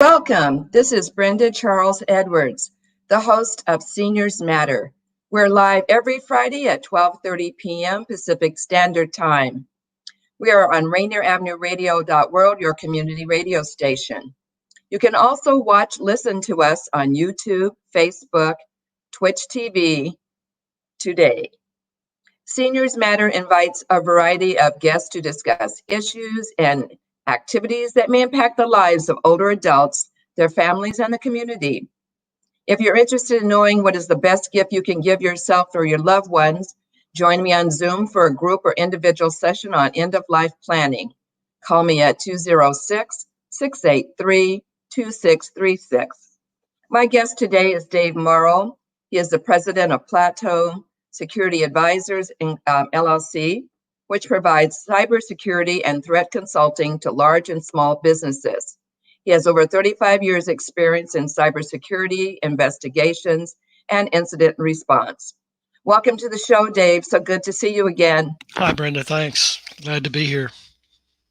Welcome. This is Brenda Charles-Edwards, the host of Seniors Matter. We're live every Friday at 12:30 p.m. Pacific Standard Time. We are on Rainier Avenue Radio World, your community radio station. You can also listen to us on YouTube, Facebook, Twitch TV today. Seniors Matter invites a variety of guests to discuss issues and activities that may impact the lives of older adults, their families, and the community. If you're interested in knowing what is the best gift you can give yourself or your loved ones, join me on Zoom for a group or individual session on end-of-life planning. Call me at 206-683-2636. My guest today is Dave Morrow. He is the president of Plateau Security Advisors LLC, which provides cybersecurity and threat consulting to large and small businesses. He has over 35 years experience in cybersecurity, investigations, and incident response. Welcome to the show, Dave. So good to see you again. Hi, Brenda. Thanks. Glad to be here.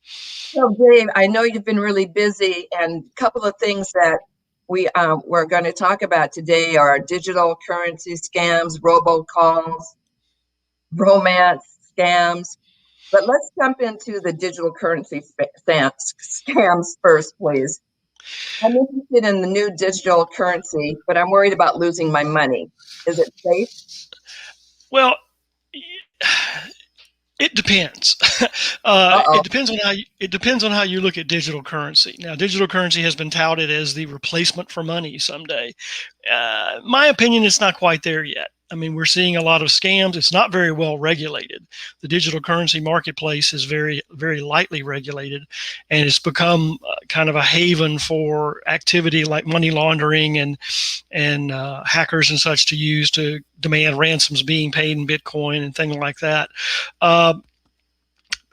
So, Dave, I know you've been really busy, and a couple of things that we're going to talk about today are digital currency scams, robocalls, romance scams. But let's jump into the digital currency scams first, please. I'm interested in the new digital currency, but I'm worried about losing my money. Is it safe? Well, it depends. It depends on how you look at digital currency. Now, digital currency has been touted as the replacement for money someday. My opinion, it's not quite there yet. I mean, we're seeing a lot of scams. It's not very well regulated. The digital currency marketplace is very, very lightly regulated, and it's become kind of a haven for activity like money laundering and hackers and such to use to demand ransoms being paid in Bitcoin and things like that.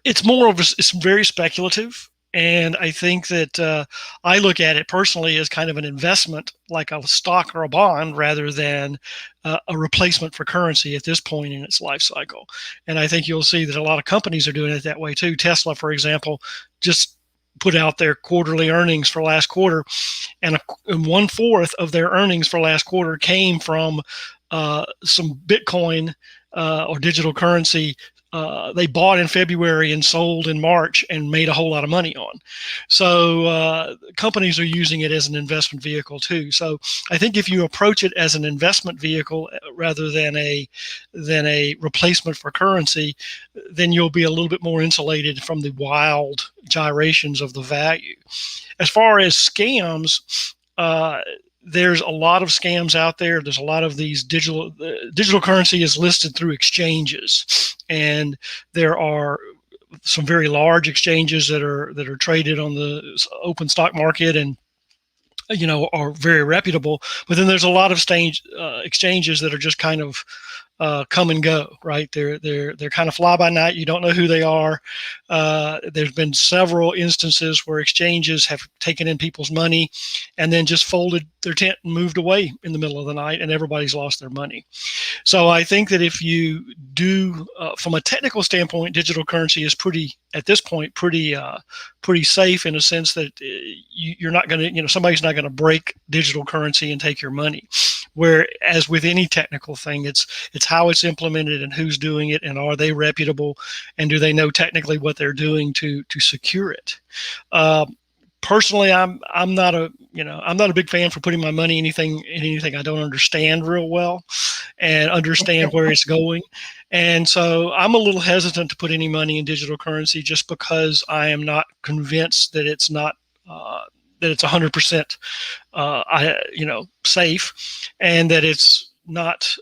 It's very speculative. And I think that I look at it personally as kind of an investment, like a stock or a bond, rather than a replacement for currency at this point in its life cycle. And I think you'll see that a lot of companies are doing it that way too. Tesla, for example, just put out their quarterly earnings for last quarter, and 1/4 of their earnings for last quarter came from some Bitcoin or digital currency they bought in February and sold in March and made a whole lot of money on. So companies are using it as an investment vehicle too. So I think if you approach it as an investment vehicle rather than a replacement for currency, then you'll be a little bit more insulated from the wild gyrations of the value. As far as scams, there's a lot of scams out there. There's a lot of these digital currency is listed through exchanges, and there are some very large exchanges that are traded on the open stock market and are very reputable. But then there's a lot of exchanges that are just kind of come and go, right? They're kind of fly by night. You don't know who they are. There's been several instances where exchanges have taken in people's money and then just folded their tent and moved away in the middle of the night, and everybody's lost their money. So I think that if you do, from a technical standpoint, digital currency is at this point pretty safe in a sense that you're not going to, somebody's not going to break digital currency and take your money. Whereas with any technical thing, it's how it's implemented and who's doing it, and are they reputable, and do they know technically what they're doing to secure it. Personally, I'm not a big fan for putting my money in anything I don't understand real well and understand where it's going. And so I'm a little hesitant to put any money in digital currency just because I am not convinced that it's not that it's 100% safe, and that it's not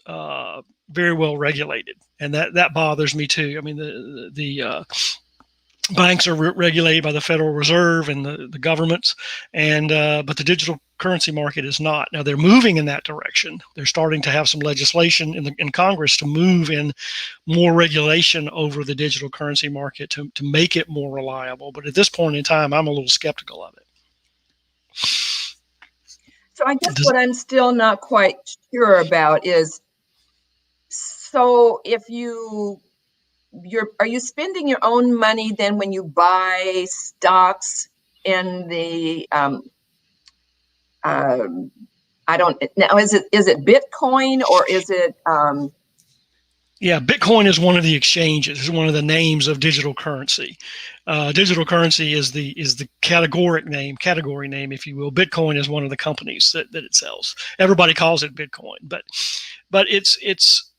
very well regulated, and that bothers me too. I mean, the banks are regulated by the Federal Reserve and the governments, and but the digital currency market is not. Now they're moving in that direction. They're starting to have some legislation in Congress to move in more regulation over the digital currency market to make it more reliable. But at this point in time, I'm a little skeptical of it. So I guess what I'm still not quite sure about is, so if are you spending your own money then when you buy stocks in the I don't now. Is it Bitcoin or is it? Yeah, Bitcoin is one of the exchanges. It's one of the names of digital currency. Digital currency is the category name, if you will. Bitcoin is one of the companies that it sells. Everybody calls it Bitcoin, but it's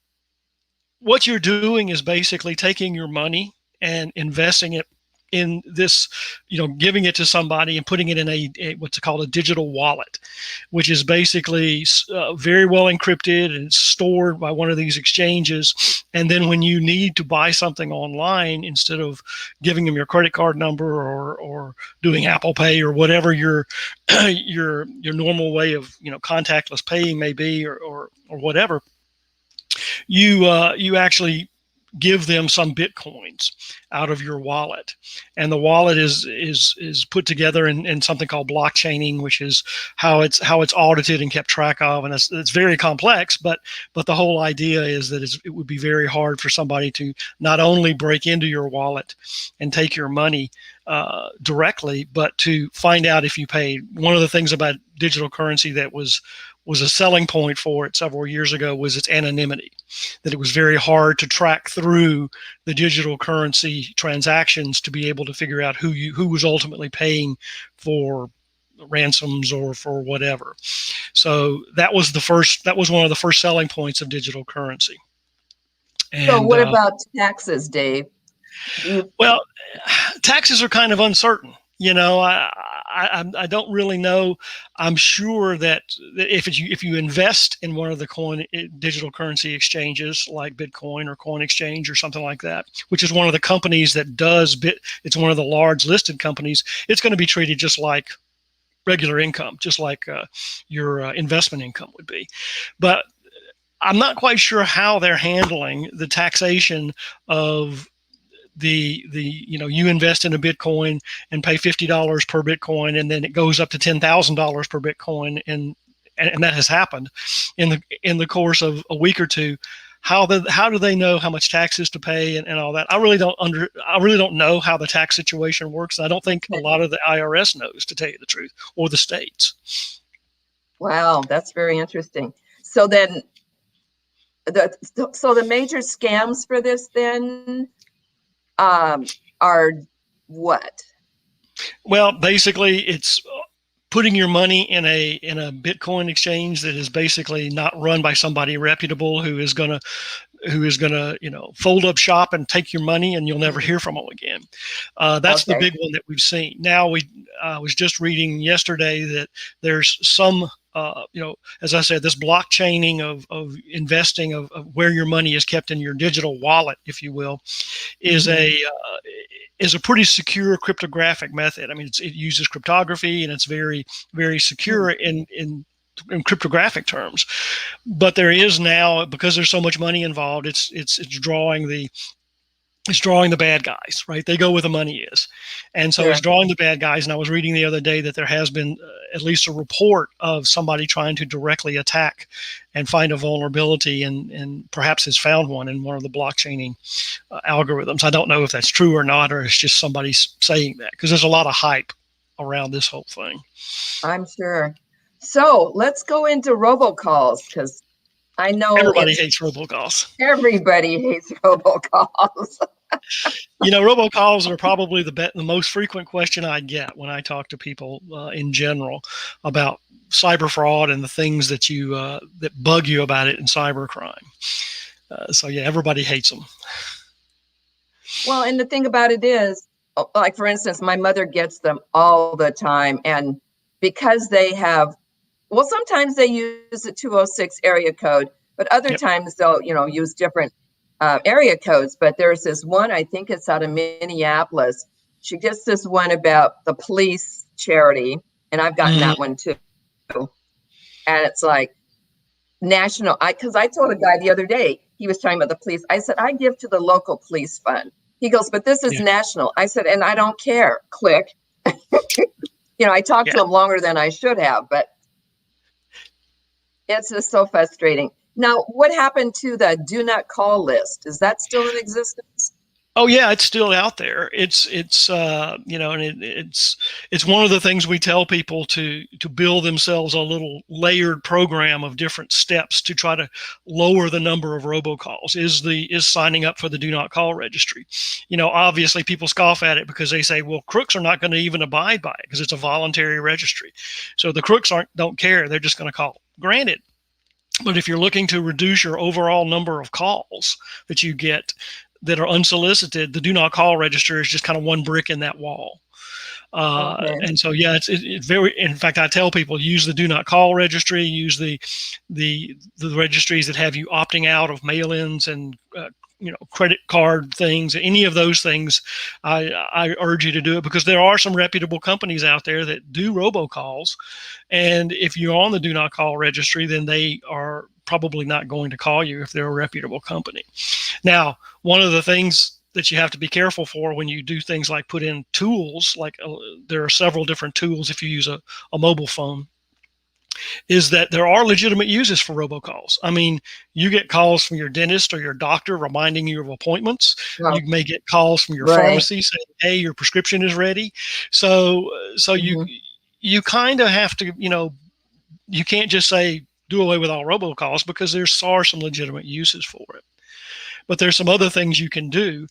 what you're doing is basically taking your money and investing it in this, giving it to somebody and putting it in a what's called a digital wallet, which is basically very well encrypted and it's stored by one of these exchanges. And then when you need to buy something online, instead of giving them your credit card number or doing Apple Pay or whatever your normal way of contactless paying may be or whatever, you actually give them some bitcoins out of your wallet, and the wallet is put together in something called blockchaining, which is how it's audited and kept track of, and it's very complex. But the whole idea is that it would be very hard for somebody to not only break into your wallet and take your money directly, but to find out if you paid. One of the things about digital currency that was a selling point for it several years ago was its anonymity, that it was very hard to track through the digital currency transactions to be able to figure out who was ultimately paying for ransoms or for whatever. So that was one of the first selling points of digital currency. And, so what about taxes, Dave? Well, taxes are kind of uncertain. I don't really know. I'm sure that if you invest in one of the digital currency exchanges like Bitcoin or Coin Exchange or something like that, which is one of the companies that does it's one of the large listed companies, it's going to be treated just like regular income, just like your investment income would be. But I'm not quite sure how they're handling the taxation of you invest in a Bitcoin and pay $50 per Bitcoin, and then it goes up to $10,000 per Bitcoin, and that has happened in the course of a week or two. How do they know how much taxes to pay and all that? I really don't know how the tax situation works. I don't think a lot of the IRS knows, to tell you the truth, or the states. Wow, that's very interesting. So then, the major scams for this then are what? Well, basically, it's putting your money in a Bitcoin exchange that is basically not run by somebody reputable who is gonna fold up shop and take your money, and you'll never hear from them again. That's the big one that we've seen. Now I was just reading yesterday that there's some as I said, this blockchaining of investing of where your money is kept in your digital wallet, if you will, is a pretty secure cryptographic method. I mean, it uses cryptography, and it's very, very secure in cryptographic terms. But there is now, because there's so much money involved, it's drawing the bad guys, right? They go where the money is. And so It's drawing the bad guys. And I was reading the other day that there has been at least a report of somebody trying to directly attack and find a vulnerability, and perhaps has found one in one of the blockchaining algorithms. I don't know if that's true or not, or it's just somebody saying that, because there's a lot of hype around this whole thing. I'm sure. So let's go into robocalls, because I know everybody hates robocalls. Everybody hates robocalls. Robocalls are probably the most frequent question I get when I talk to people in general about cyber fraud and the things that that bug you about it in cybercrime. So yeah, everybody hates them. Well, and the thing about it is, like for instance, my mother gets them all the time, and because they have, well, sometimes they use the 206 area code, but other times they'll, use different area codes. But there's this one, I think it's out of Minneapolis. She gets this one about the police charity, and I've gotten that one too. And it's like national. Because I told a guy the other day, he was talking about the police. I said, I give to the local police fund. He goes, but this is national. I said, and I don't care. Click. I talked to him longer than I should have, but it's just so frustrating. Now, what happened to the do not call list? Is that still in existence? Oh yeah, it's still out there. It's and it's one of the things we tell people to build themselves a little layered program of different steps to try to lower the number of robocalls. Is signing up for the do not call registry. Obviously people scoff at it because they say, well, crooks are not going to even abide by it because it's a voluntary registry. So the crooks don't care. They're just going to call. Granted, but if you're looking to reduce your overall number of calls that you get that are unsolicited, the do not call register is just kind of one brick in that wall. Okay. And so, yeah, it's very, in fact, I tell people use the do not call registry, use the registries that have you opting out of mail-ins and, credit card things, any of those things. I urge you to do it because there are some reputable companies out there that do robocalls. And if you're on the do not call registry, then they are probably not going to call you if they're a reputable company. Now, one of the things that you have to be careful for when you do things like put in tools, like there are several different tools if you use a mobile phone, is that there are legitimate uses for robocalls. I mean, you get calls from your dentist or your doctor reminding you of appointments. Well, You may get calls from your right. pharmacy saying, hey, your prescription is ready. So you kind of have to, you can't just say do away with all robocalls because there are some legitimate uses for it. But there's some other things you can do.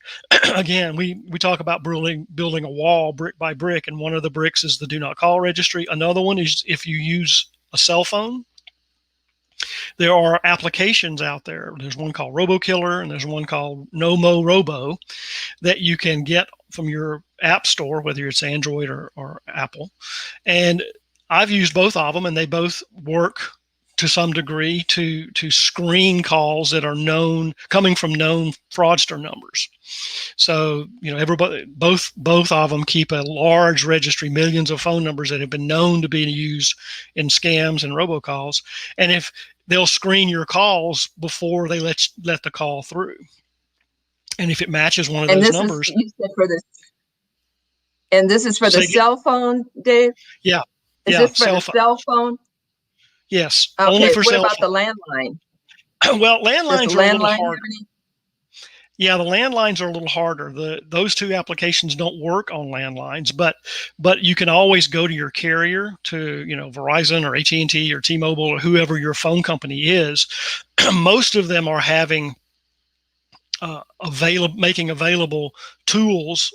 Again, we talk about building a wall brick by brick, and one of the bricks is the do not call registry. Another one is if you use a cell phone, there are applications out there. There's one called RoboKiller and there's one called No Mo Robo that you can get from your app store, whether it's Android or Apple. And I've used both of them, and they both work to some degree to screen calls that are coming from known fraudster numbers. So, everybody, both of them keep a large registry, millions of phone numbers that have been known to be used in scams and robocalls. And if they'll screen your calls before they let the call through. And if it matches one of those numbers. And this is for the cell phone, Dave? Yeah. Is this for the cell phone? Yes. Okay. Only for what cell about phone. the landline? Well, landlines are a little harder. Company? Yeah, the landlines are a little harder. Those two applications don't work on landlines, but you can always go to your carrier, to Verizon or AT&T or T-Mobile or whoever your phone company is. Most of them are having making available tools,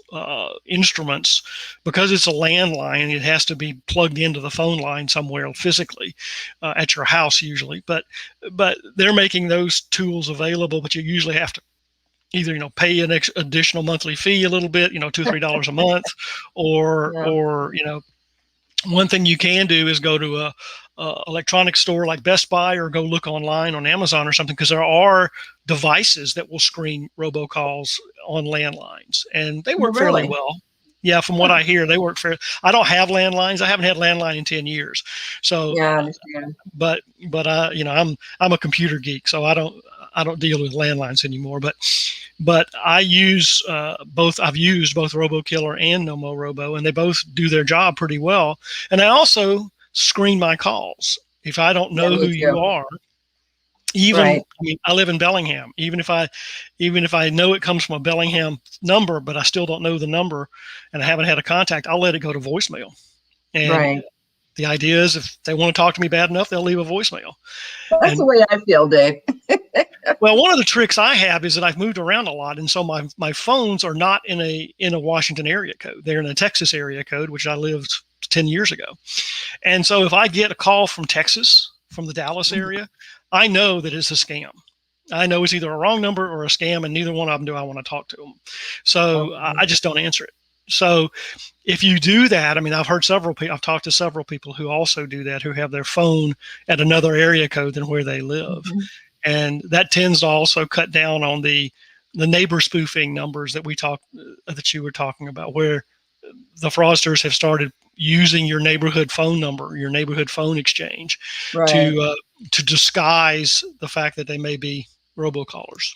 instruments, because it's a landline. It has to be plugged into the phone line somewhere physically, at your house usually. But they're making those tools available. But you usually have to either pay an additional monthly fee a little bit, $2 or $3 a month, or one thing you can do is go to a electronic store like Best Buy, or go look online on Amazon or something, because there are devices that will screen robocalls on landlines, and they work fairly well. Yeah, from what I hear, they work fairly. I don't have landlines. I haven't had landline in 10 years. So yeah, I understand. But I'm a computer geek, so I don't deal with landlines anymore. But I use both. I've used both RoboKiller and No Mo Robo, and they both do their job pretty well. And I also screen my calls. If I don't know who you are, I mean, I live in Bellingham. Even if I know it comes from a Bellingham number, but I still don't know the number and I haven't had a contact, I'll let it go to voicemail. And the idea is, if they want to talk to me bad enough, they'll leave a voicemail. That's the way I feel, Dave. Well, one of the tricks I have is that I've moved around a lot, and so my phones are not in a Washington area code. They're in a Texas area code, which I lived 10 years ago. And so if I get a call from Texas, from the Dallas area, I know that it's a scam. I know it's either a wrong number or a scam, and neither one of them do I want to talk to them. So I just don't answer it. So if you do that, I mean, I've talked to several people who also do that, who have their phone at another area code than where they live. And that tends to also cut down on the neighbor spoofing numbers that you were talking about, where the fraudsters have started using your neighborhood phone number, your neighborhood phone exchange, to disguise the fact that they may be robocallers.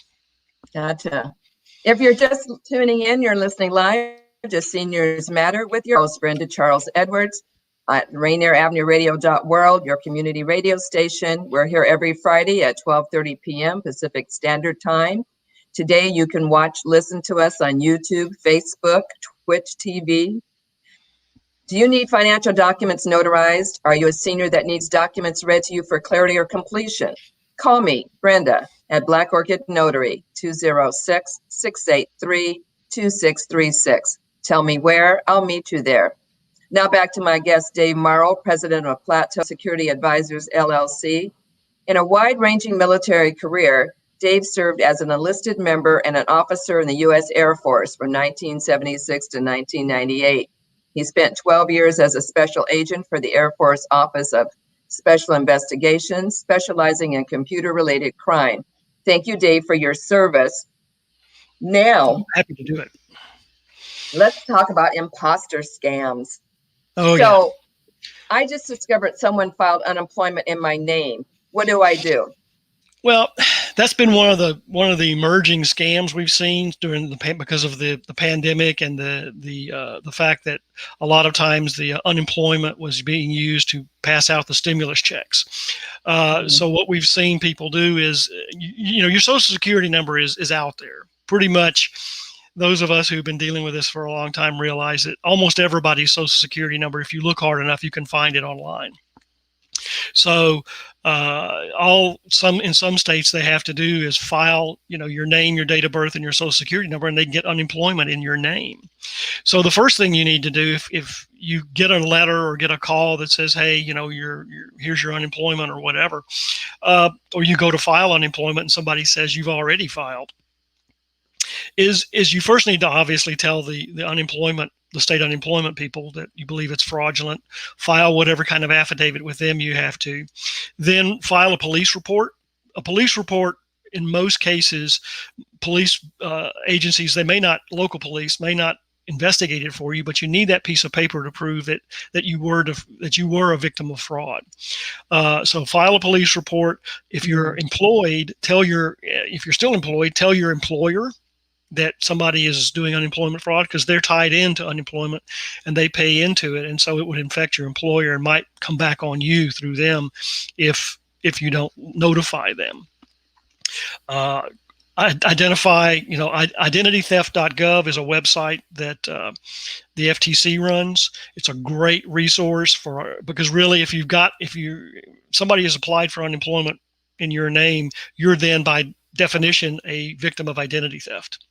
Gotcha. If you're just tuning in, you're listening live to Seniors Matter with your host, Brenda Charles-Edwards, at Rainier Avenue Radio World, your community radio station. We're here every Friday at 12:30 p.m. Pacific Standard Time. Today, you can listen to us on YouTube, Facebook, Twitch TV. Do you need financial documents notarized? Are you a senior that needs documents read to you for clarity or completion? Call me, Brenda, at Black Orchid Notary, 206-683-2636. Tell me where, I'll meet you there. Now back to my guest, Dave Morrow, president of Plateau Security Advisors, LLC. In a wide-ranging military career, Dave served as an enlisted member and an officer in the U.S. Air Force from 1976 to 1998. He spent 12 years as a special agent for the Air Force Office of Special Investigations, specializing in computer-related crime. Thank you, Dave, for your service. Now, I'm happy to do it. Let's talk about imposter scams. Oh, so, yeah. I just discovered someone filed unemployment in my name. What do I do? Well, that's been one of the emerging scams we've seen because of the pandemic and the fact that a lot of times the unemployment was being used to pass out the stimulus checks. So what we've seen people do is, your Social Security number is out there. Pretty much, those of us who've been dealing with this for a long time realize that almost everybody's Social Security number, if you look hard enough, you can find it online. So in some states they have to do is file, your name, your date of birth, and your Social Security number, and they get unemployment in your name. So the first thing you need to do, if you get a letter or get a call that says, hey, here's your unemployment or whatever, or you go to file unemployment and somebody says you've already filed, is you first need to obviously tell the state unemployment people that you believe it's fraudulent, file whatever kind of affidavit with them you have to, then file a police report. A police report, in most cases, police agencies, local police may not investigate it for you, but you need that piece of paper to prove that you were a victim of fraud. So file a police report. If you're employed, if you're still employed, tell your employer that somebody is doing unemployment fraud, because they're tied into unemployment and they pay into it. And so it would infect your employer and might come back on you through them if you don't notify them. Identitytheft.gov is a website that the FTC runs. It's a great resource because really if somebody has applied for unemployment in your name, you're then by definition a victim of identity theft.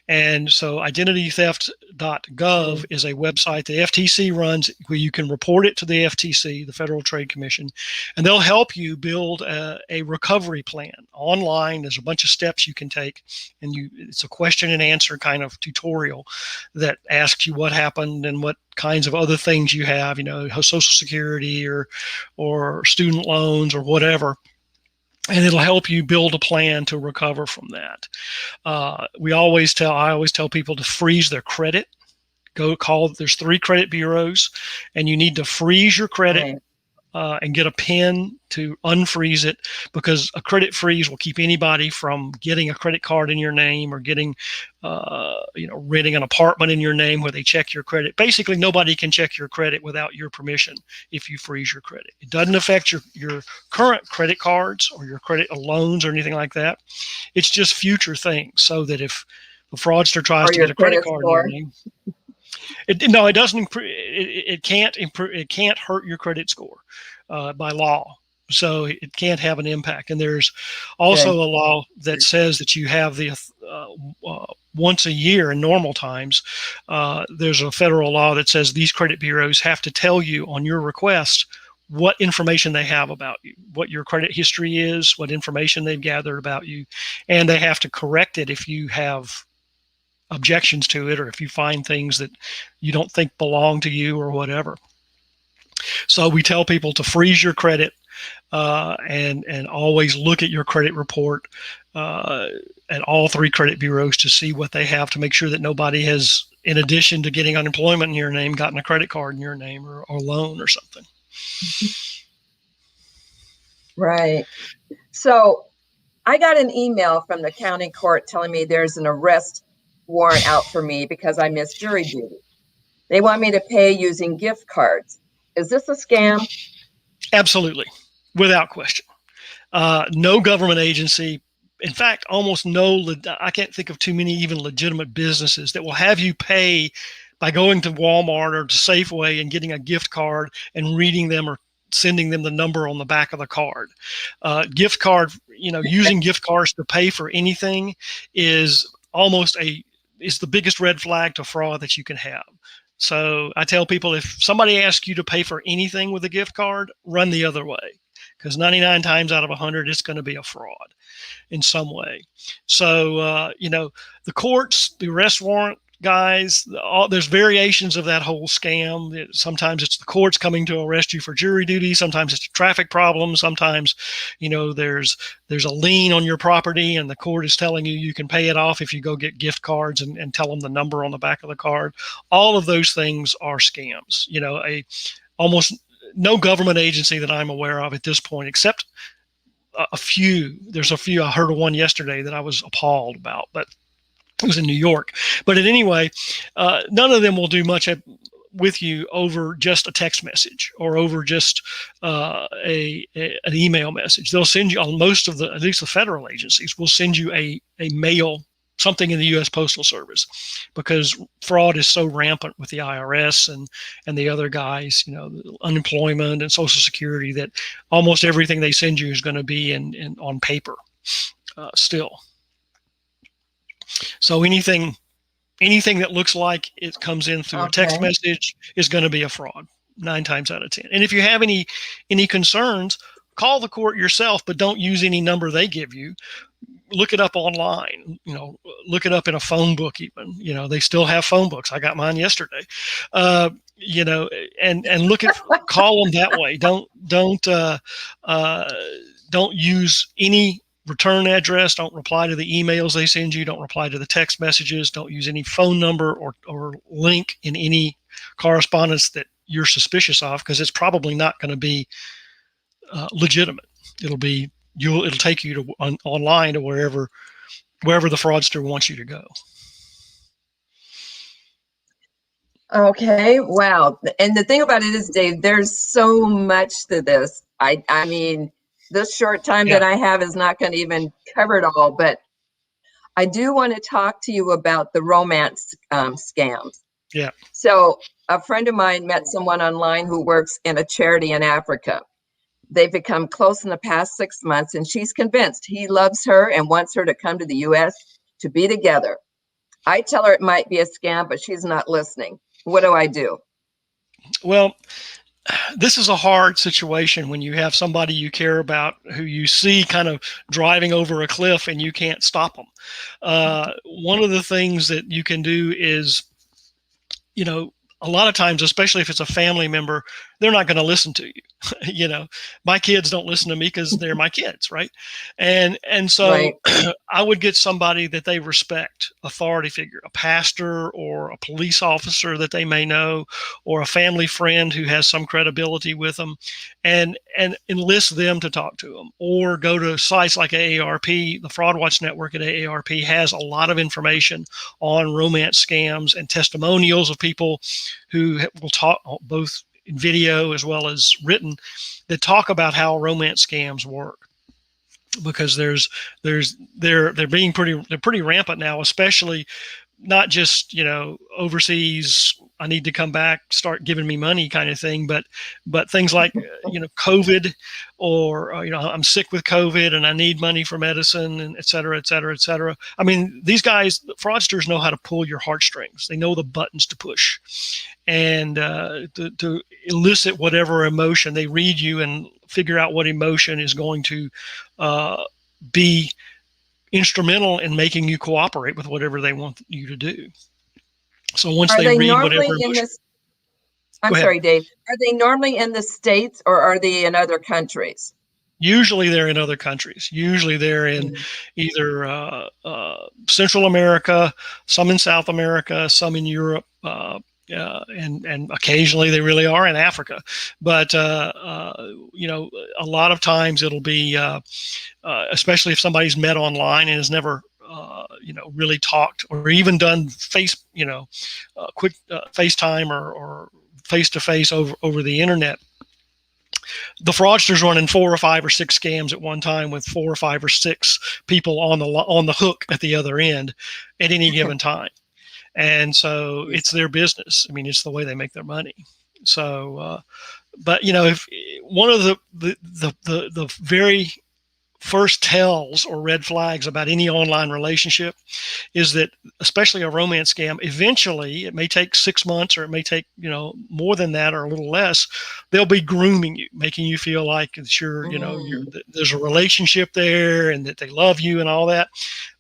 And so identitytheft.gov is a website the FTC runs where you can report it to the FTC, the Federal Trade Commission, and they'll help you build a recovery plan online. There's a bunch of steps you can take, and it's a question and answer kind of tutorial that asks you what happened and what kinds of other things you have, Social Security or student loans or whatever. And it'll help you build a plan to recover from that. I always tell people to freeze their credit. There's 3 credit bureaus, and you need to freeze your credit and get a PIN to unfreeze it, because a credit freeze will keep anybody from getting a credit card in your name or getting, renting an apartment in your name where they check your credit. Basically, nobody can check your credit without your permission if you freeze your credit. It doesn't affect your current credit cards or your credit loans or anything like that. It's just future things, so that if the fraudster tries to get a credit card in your name, it doesn't. It can't hurt your credit score by law, so it can't have an impact. And there's also a law that says that you have the once a year in normal times. There's a federal law that says these credit bureaus have to tell you on your request what information they have about you, what your credit history is, what information they've gathered about you, and they have to correct it if you have objections to it, or if you find things that you don't think belong to you or whatever. So we tell people to freeze your credit and always look at your credit report at all 3 credit bureaus to see what they have, to make sure that nobody has, in addition to getting unemployment in your name, gotten a credit card in your name or loan or something. Right. So I got an email from the county court telling me there's an arrest warrant out for me because I missed jury duty. They want me to pay using gift cards. Is this a scam? Absolutely, without question. No government agency in fact, almost I can't think of too many even legitimate businesses that will have you pay by going to Walmart or to Safeway and getting a gift card and reading them or sending them the number on the back of the card. Gift card, using gift cards to pay for anything is is the biggest red flag to fraud that you can have. So I tell people, if somebody asks you to pay for anything with a gift card, run the other way, because 99 times out of 100, it's going to be a fraud in some way. So, the courts, the arrest warrant guys, there's variations of that whole scam. Sometimes it's the courts coming to arrest you for jury duty. Sometimes it's a traffic problem. Sometimes, there's a lien on your property and the court is telling you can pay it off if you go get gift cards and tell them the number on the back of the card. All of those things are scams. Almost no government agency that I'm aware of at this point, except a few. There's a few. I heard of one yesterday that I was appalled about, but it was in New York. But anyway, none of them will do much with you over just a text message or over just an email message. They'll send you, on most of at least the federal agencies, will send you a mail, something in the U.S. Postal Service, because fraud is so rampant with the IRS and the other guys, unemployment and Social Security, that almost everything they send you is going to be on paper still. So anything that looks like it comes in through a text message is going to be a fraud 9 times out of 10. And if you have any concerns, call the court yourself, but don't use any number they give you. Look it up online, look it up in a phone book even. They still have phone books. I got mine yesterday. And call them that way. Don't use any return address. Don't reply to the emails they send you. Don't reply to the text messages. Don't use any phone number or link in any correspondence that you're suspicious of, because it's probably not going to be legitimate. It'll take you to online to wherever the fraudster wants you to go. Okay, wow. And the thing about it is, Dave, there's so much to this. I mean, this short time that I have is not going to even cover it all, but I do want to talk to you about the romance scams. Yeah. So a friend of mine met someone online who works in a charity in Africa. They've become close in the past 6 months, and she's convinced he loves her and wants her to come to the U.S. to be together. I tell her it might be a scam, but she's not listening. What do I do? Well, this is a hard situation when you have somebody you care about who you see kind of driving over a cliff and you can't stop them. One of the things that you can do is, a lot of times, especially if it's a family member, they're not going to listen to you. My kids don't listen to me because they're my kids, right? And so right. I would get somebody that they respect, authority figure, a pastor or a police officer that they may know, or a family friend who has some credibility with them, and enlist them to talk to them. Or go to sites like AARP. The Fraud Watch Network at AARP has a lot of information on romance scams and testimonials of people who will talk both in video as well as written, that talk about how romance scams work. Because they're pretty rampant now, especially not just overseas, I need to come back, start giving me money kind of thing, but things like COVID, or I'm sick with COVID and I need money for medicine, and et cetera, et cetera, et cetera. I mean, these guys, fraudsters, know how to pull your heartstrings. They know the buttons to push, and to elicit whatever emotion. They read you and figure out what emotion is going to be instrumental in making you cooperate with whatever they want you to do. So once they read whatever emotion, I'm sorry, Dave. Are they normally in the States, or are they in other countries? Usually they're in other countries. Usually they're in either Central America, some in South America, some in Europe, and occasionally they really are in Africa. But a lot of times it'll be, especially if somebody's met online and has never really talked or even done quick FaceTime or face-to-face over the internet. the fraudster's running 4 or 5 or 6 scams at one time with 4 or 5 or 6 people on the hook at the other end at any given time. And so it's their business. I mean, it's the way they make their money. So, but if one of the very first tells or red flags about any online relationship is that, especially a romance scam, eventually, it may take 6 months or it may take, more than that or a little less, they'll be grooming you, making you feel like it's there's a relationship there and that they love you and all that.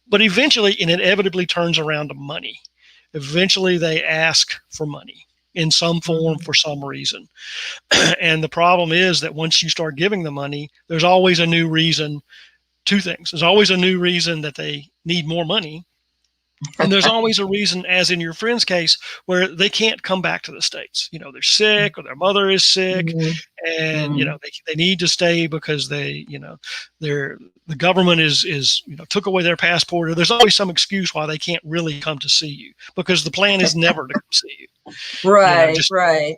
But eventually, it inevitably turns around to money. Eventually, they ask for money in some form for some reason. And the problem is that once you start giving the money, there's always a new reason. 2 things. There's always a new reason that they need more money. And there's always a reason, as in your friend's case, where they can't come back to the States. They're sick or their mother is sick, and they need to stay because the government is took away their passport, or there's always some excuse why they can't really come to see you, because the plan is never to come see you. Right, just right.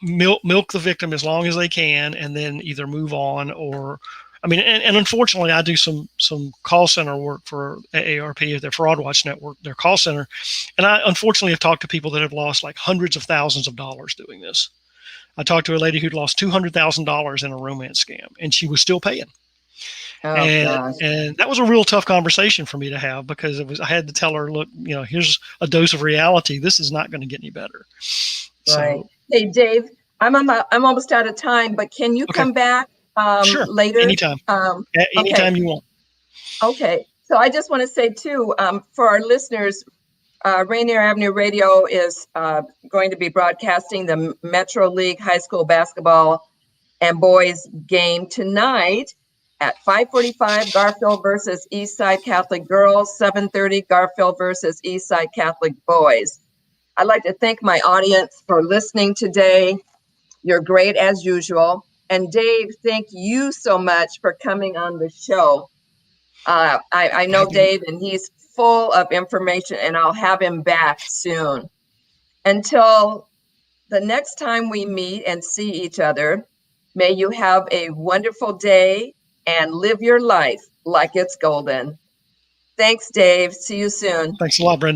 Milk the victim as long as they can, and then either move on or. I mean, and unfortunately, I do some call center work for AARP, their Fraud Watch network, their call center. And I unfortunately have talked to people that have lost like hundreds of thousands of dollars doing this. I talked to a lady who'd lost $200,000 in a romance scam, and she was still paying. And that was a real tough conversation for me to have, because I had to tell her, look, here's a dose of reality. This is not going to get any better. Right. So, hey, Dave, I'm almost out of time, but can you come back? Sure. Later? Anytime. Anytime you want. Okay. So I just want to say too, for our listeners, Rainier Avenue Radio is going to be broadcasting the Metro League High School basketball and boys game tonight at 5:45, Garfield versus Eastside Catholic Girls, 7:30, Garfield versus Eastside Catholic Boys. I'd like to thank my audience for listening today. You're great as usual. And Dave, thank you so much for coming on the show. I know Dave, and he's full of information, and I'll have him back soon. Until the next time we meet and see each other, may you have a wonderful day and live your life like it's golden. Thanks, Dave. See you soon. Thanks a lot, Brenda.